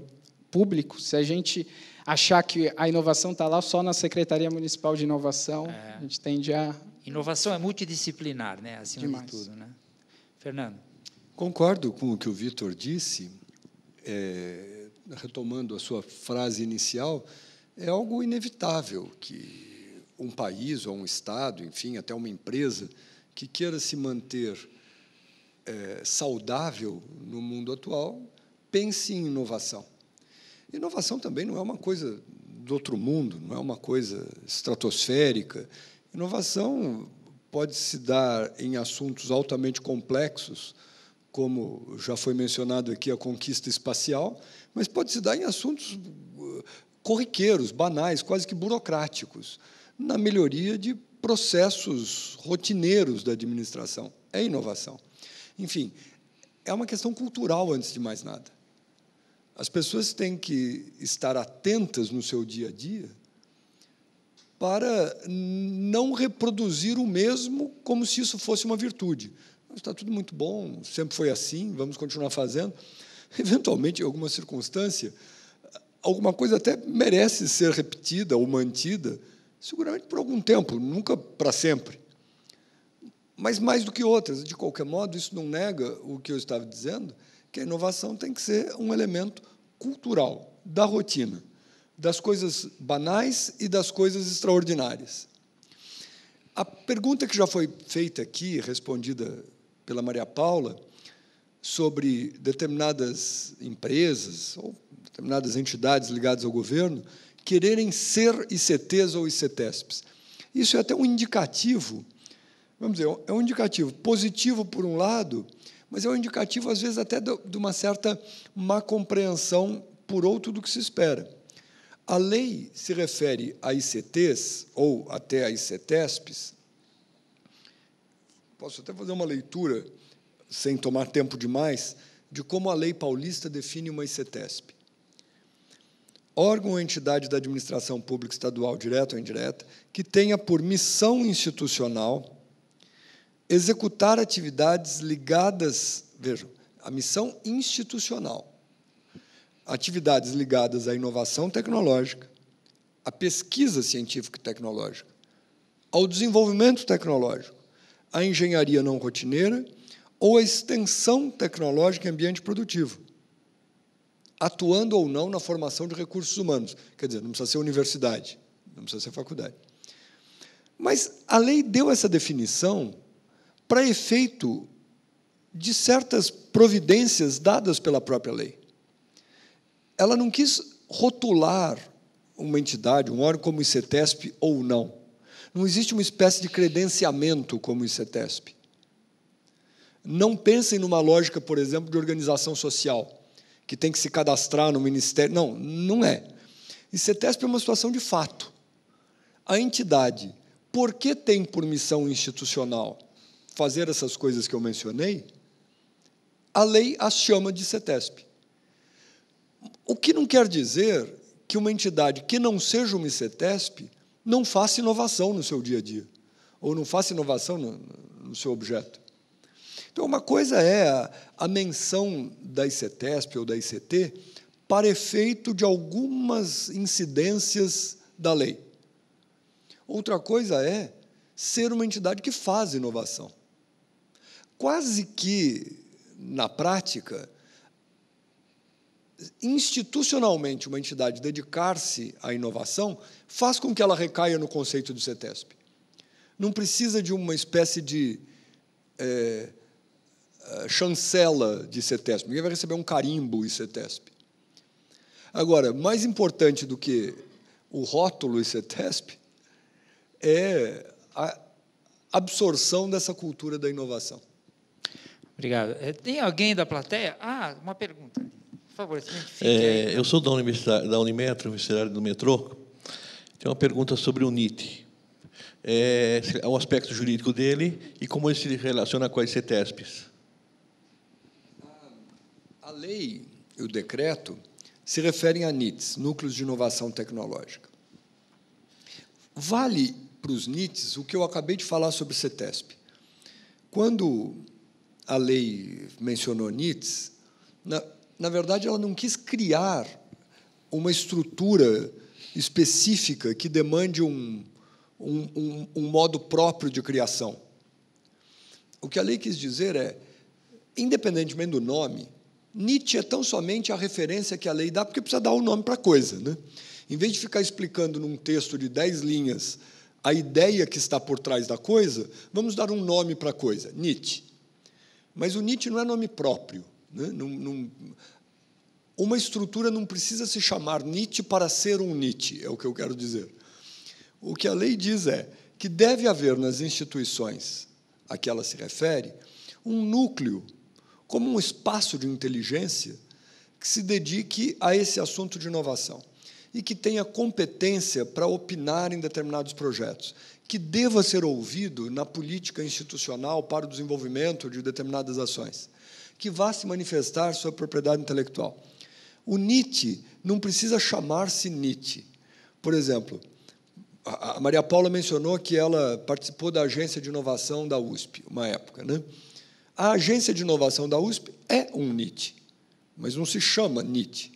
D: público, se a gente achar que a inovação está lá só na Secretaria Municipal de Inovação, a gente tende a...
A: Inovação é multidisciplinar, né? Acima
D: demais.
A: De tudo, né? Fernando.
B: Concordo com o que o Vitor disse, retomando a sua frase inicial, é algo inevitável que um país ou um Estado, enfim, até uma empresa, que queira se manter saudável no mundo atual, pense em inovação. Inovação também não é uma coisa do outro mundo, não é uma coisa estratosférica. Inovação pode se dar em assuntos altamente complexos, como já foi mencionado aqui a conquista espacial, mas pode se dar em assuntos corriqueiros, banais, quase que burocráticos, na melhoria de processos rotineiros da administração. É inovação. Enfim, é uma questão cultural, antes de mais nada. As pessoas têm que estar atentas no seu dia a dia para não reproduzir o mesmo como se isso fosse uma virtude. Está tudo muito bom, sempre foi assim, vamos continuar fazendo. Eventualmente, em alguma circunstância, alguma coisa até merece ser repetida ou mantida, seguramente por algum tempo, nunca para sempre. mas mais do que outras. De qualquer modo, isso não nega o que eu estava dizendo, que a inovação tem que ser um elemento cultural, da rotina, das coisas banais e das coisas extraordinárias. A pergunta que já foi feita aqui, respondida pela Maria Paula, sobre determinadas empresas ou determinadas entidades ligadas ao governo quererem ser ICTs ou ICTESPs. Isso é até um indicativo, vamos dizer, é um indicativo positivo por um lado, mas é um indicativo, às vezes, até de uma certa má compreensão por outro do que se espera. A lei se refere a ICTs ou até a ICTESPs. Posso até fazer uma leitura, sem tomar tempo demais, de como a lei paulista define uma ICTESP. Órgão ou entidade da administração pública estadual, direta ou indireta, que tenha por missão institucional executar atividades ligadas, vejam, a missão institucional, atividades ligadas à inovação tecnológica, à pesquisa científica e tecnológica, ao desenvolvimento tecnológico, à engenharia não rotineira ou à extensão tecnológica em ambiente produtivo, atuando ou não na formação de recursos humanos. Quer dizer, não precisa ser universidade, não precisa ser faculdade. Mas a lei deu essa definição para efeito de certas providências dadas pela própria lei. Ela não quis rotular uma entidade, um órgão como o ICTESP ou não. Não existe uma espécie de credenciamento como o ICTESP. Não pensem numa lógica, por exemplo, de organização social, que tem que se cadastrar no Ministério. Não, não é. ICTESP é uma situação de fato. A entidade, porque tem por missão institucional fazer essas coisas que eu mencionei, a lei as chama de ICTESP. O que não quer dizer que uma entidade que não seja uma ICTESP não faça inovação no seu dia a dia, ou não faça inovação no seu objeto. Então, uma coisa é a menção da ICTESP ou da ICT para efeito de algumas incidências da lei. Outra coisa é ser uma entidade que faz inovação. Quase que, na prática, institucionalmente, uma entidade dedicar-se à inovação faz com que ela recaia no conceito do ICTESP. Não precisa de uma espécie de chancela de ICTESP. Ninguém vai receber um carimbo ICTESP. Agora, mais importante do que o rótulo ICTESP é a absorção dessa cultura da inovação.
A: Obrigado. Tem alguém da plateia? Uma pergunta. Por favor, se identifique.
E: Eu sou da Unimetro, Universidade do Metrô. Tem uma pergunta sobre o NIT. O aspecto jurídico dele e como ele se relaciona com as ICTESPs.
B: A lei e o decreto se referem a NITs, Núcleos de Inovação Tecnológica. Vale para os NITs o que eu acabei de falar sobre CETESP. Quando a lei mencionou NITs, na verdade, ela não quis criar uma estrutura específica que demande um modo próprio de criação. O que a lei quis dizer é, independentemente do nome, NIT é tão somente a referência que a lei dá, porque precisa dar o nome para a coisa, né? Em vez de ficar explicando num texto de 10 linhas a ideia que está por trás da coisa, vamos dar um nome para a coisa, NIT. Mas o NIT não é nome próprio, né? Uma estrutura não precisa se chamar NIT para ser um NIT, é o que eu quero dizer. O que a lei diz é que deve haver nas instituições a que ela se refere um núcleo, como um espaço de inteligência que se dedique a esse assunto de inovação e que tenha competência para opinar em determinados projetos, que deva ser ouvido na política institucional para o desenvolvimento de determinadas ações, que vá se manifestar sobre propriedade intelectual. O NIT não precisa chamar-se NIT. Por exemplo, a Maria Paula mencionou que ela participou da Agência de Inovação da USP, uma época, né? A Agência de Inovação da USP é um NIT, mas não se chama NIT.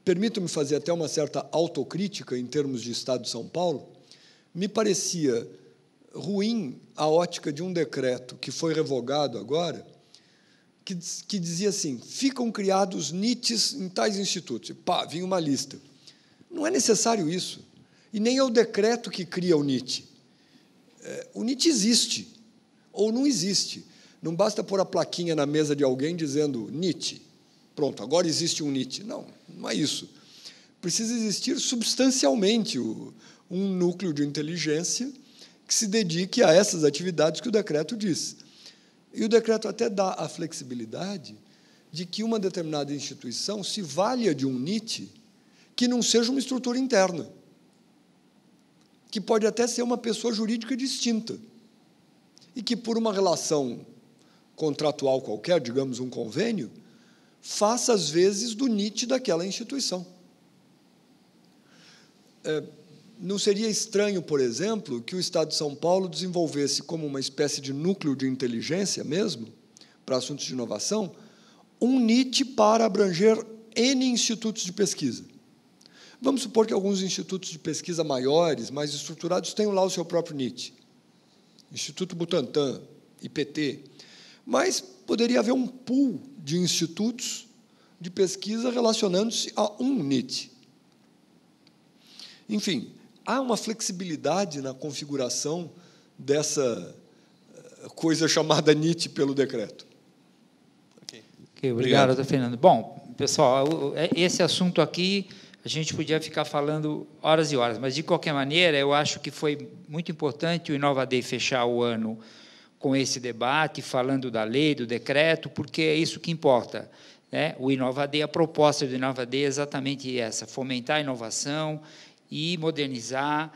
B: Permito-me fazer até uma certa autocrítica em termos de Estado de São Paulo. Me parecia ruim a ótica de um decreto que foi revogado agora, que dizia assim, ficam criados NITs em tais institutos. E, pá, vinha uma lista. Não é necessário isso. E nem é o decreto que cria o NIT. O NIT existe, ou não existe. Não basta pôr a plaquinha na mesa de alguém dizendo NIT. Pronto, agora existe um NIT. Não, não é isso. Precisa existir substancialmente um núcleo de inteligência que se dedique a essas atividades que o decreto diz. E o decreto até dá a flexibilidade de que uma determinada instituição se valha de um NIT que não seja uma estrutura interna, que pode até ser uma pessoa jurídica distinta, e que, por uma relação contratual qualquer, digamos, um convênio, faça, às vezes, do NIT daquela instituição. Não seria estranho, por exemplo, que o Estado de São Paulo desenvolvesse como uma espécie de núcleo de inteligência mesmo, para assuntos de inovação, um NIT para abranger N institutos de pesquisa. Vamos supor que alguns institutos de pesquisa maiores, mais estruturados, tenham lá o seu próprio NIT. Instituto Butantan, IPT. Mas poderia haver um pool de institutos de pesquisa relacionando-se a um NIT. Enfim, há uma flexibilidade na configuração dessa coisa chamada NIT pelo decreto.
A: Okay, obrigado, doutor Fernando. Bom, pessoal, esse assunto aqui, a gente podia ficar falando horas e horas, mas, de qualquer maneira, eu acho que foi muito importante o Inova Day fechar o ano com esse debate, falando da lei, do decreto, porque é isso que importa, né? O Inova Day, a proposta do Inova Day é exatamente essa, fomentar a inovação e modernizar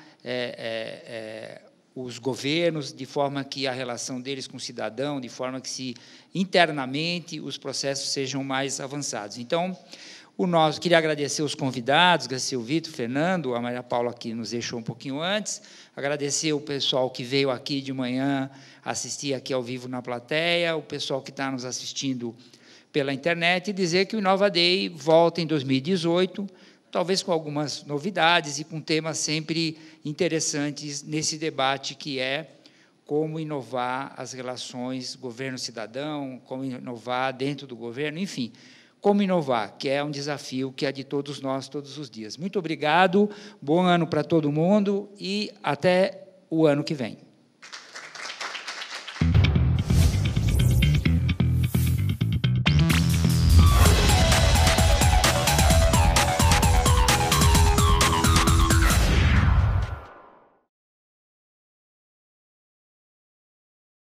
A: os governos, de forma que a relação deles com o cidadão, de forma que, internamente, os processos sejam mais avançados. Então, queria agradecer os convidados, agradecer o Vitor, o Fernando, a Maria Paula, que nos deixou um pouquinho antes, agradecer o pessoal que veio aqui de manhã assistir aqui ao vivo na plateia, o pessoal que está nos assistindo pela internet, e dizer que o Inova Day volta em 2018, talvez com algumas novidades e com temas sempre interessantes nesse debate que é como inovar as relações governo-cidadão, como inovar dentro do governo, enfim, como inovar, que é um desafio que é de todos nós, todos os dias. Muito obrigado, bom ano para todo mundo e até o ano que vem.